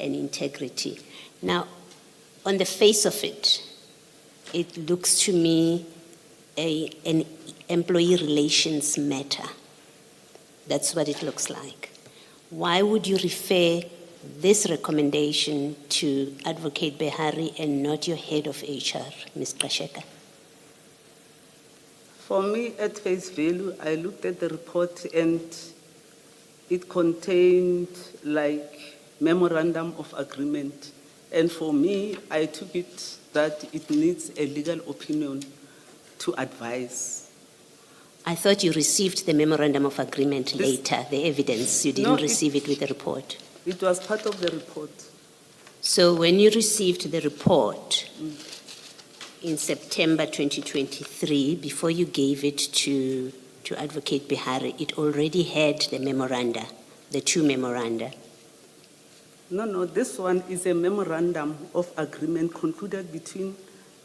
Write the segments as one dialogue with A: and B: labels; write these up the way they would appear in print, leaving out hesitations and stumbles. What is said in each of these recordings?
A: and integrity. Now, on the face of it, it looks to me an employee relations matter. That's what it looks like. Why would you refer this recommendation to Advocate Behari and not your head of HR, Ms. Kasheka?
B: For me, at face value, I looked at the report and it contained like memorandum of agreement. And for me, I took it that it needs a legal opinion to advise.
A: I thought you received the memorandum of agreement later, the evidence. You didn't receive it with the report.
B: It was part of the report.
A: So when you received the report in September 2023, before you gave it to Advocate Behari, it already had the memoranda, the two memoranda.
B: No, this one is a memorandum of agreement concluded between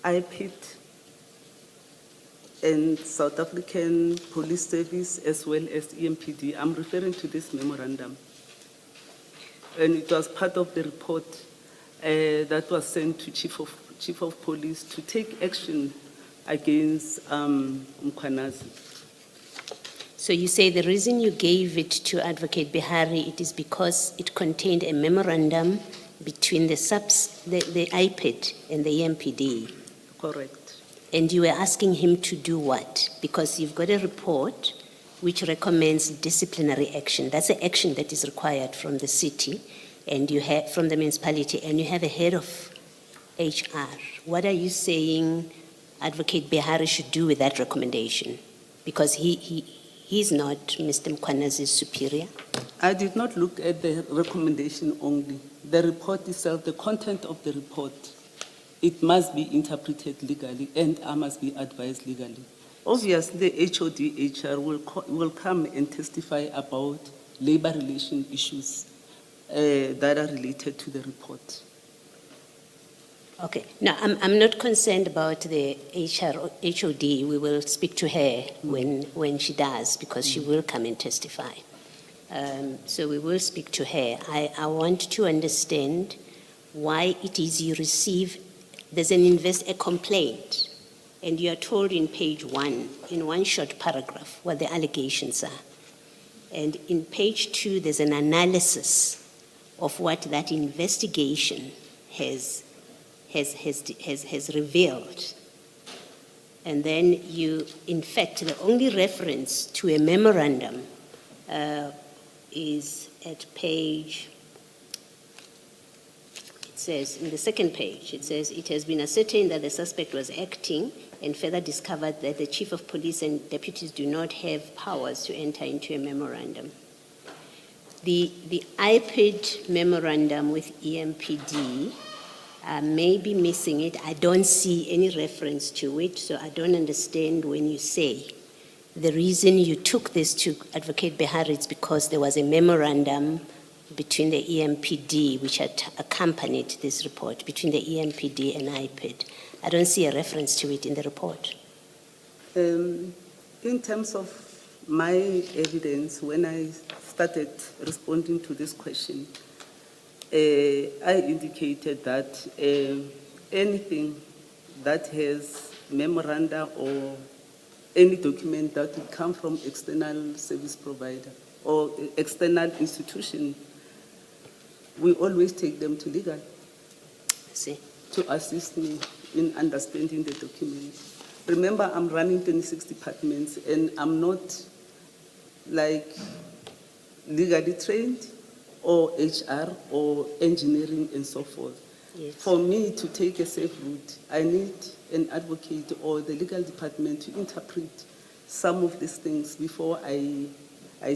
B: IPID and South African Police Service as well as EMPD. I'm referring to this memorandum. And it was part of the report that was sent to Chief of Police to take action against Mashazi.
A: So you say the reason you gave it to Advocate Behari, it is because it contained a memorandum between the IPID and the EMPD.
B: Correct.
A: And you were asking him to do what? Because you've got a report which recommends disciplinary action. That's the action that is required from the city and you have from the municipality, and you have a head of HR. What are you saying Advocate Behari should do with that recommendation? Because he's not Mr. Mkhwanazi's superior.
B: I did not look at the recommendation only. The report itself, the content of the report, it must be interpreted legally and I must be advised legally. Obviously, the HOD-HR will come and testify about labor relation issues that are related to the report.
A: Okay. Now, I'm not concerned about the HOD. We will speak to her when she does, because she will come and testify. So we will speak to her. I want to understand why it is you receive, there's a complaint, and you are told in page 1, in one short paragraph, what the allegations are. And in page 2, there's an analysis of what that investigation has revealed. And then you, in fact, the only reference to a memorandum is at page, it says, in the second page, it says, it has been ascertained that the suspect was acting and further discovered that the chief of police and deputies do not have powers to enter into a memorandum. The IPID memorandum with EMPD, may be missing it. I don't see any reference to it, so I don't understand when you say the reason you took this to Advocate Behari is because there was a memorandum between the EMPD, which had accompanied this report, between the EMPD and IPID. I don't see a reference to it in the report.
B: In terms of my evidence, when I started responding to this question, I indicated that anything that has memoranda or any document that would come from external service provider or external institution, we always take them to legal to assist me in understanding the documents. Remember, I'm running 26 departments and I'm not like legally trained or HR or engineering and so forth. Yes. For me to take a safe route, I need an advocate or the legal department to interpret some of these things before I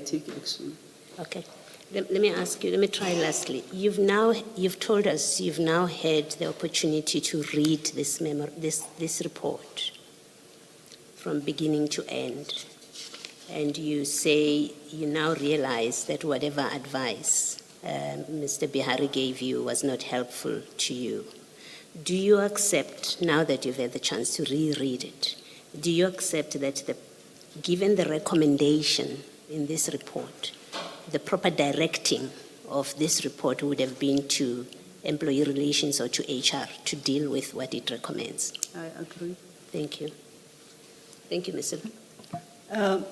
B: take action. Okay.
A: Let me ask you, let me try lastly. You've told us you've now had the opportunity to read this report from beginning to end. And you say you now realize that whatever advice Mr. Behari gave you was not helpful to you. Do you accept, now that you've had the chance to reread it, do you accept that given the recommendation in this report, the proper directing of this report would have been to employee relations or to HR to deal with what it recommends.
B: I agree.
A: Thank you. Thank you, Ms. Silva.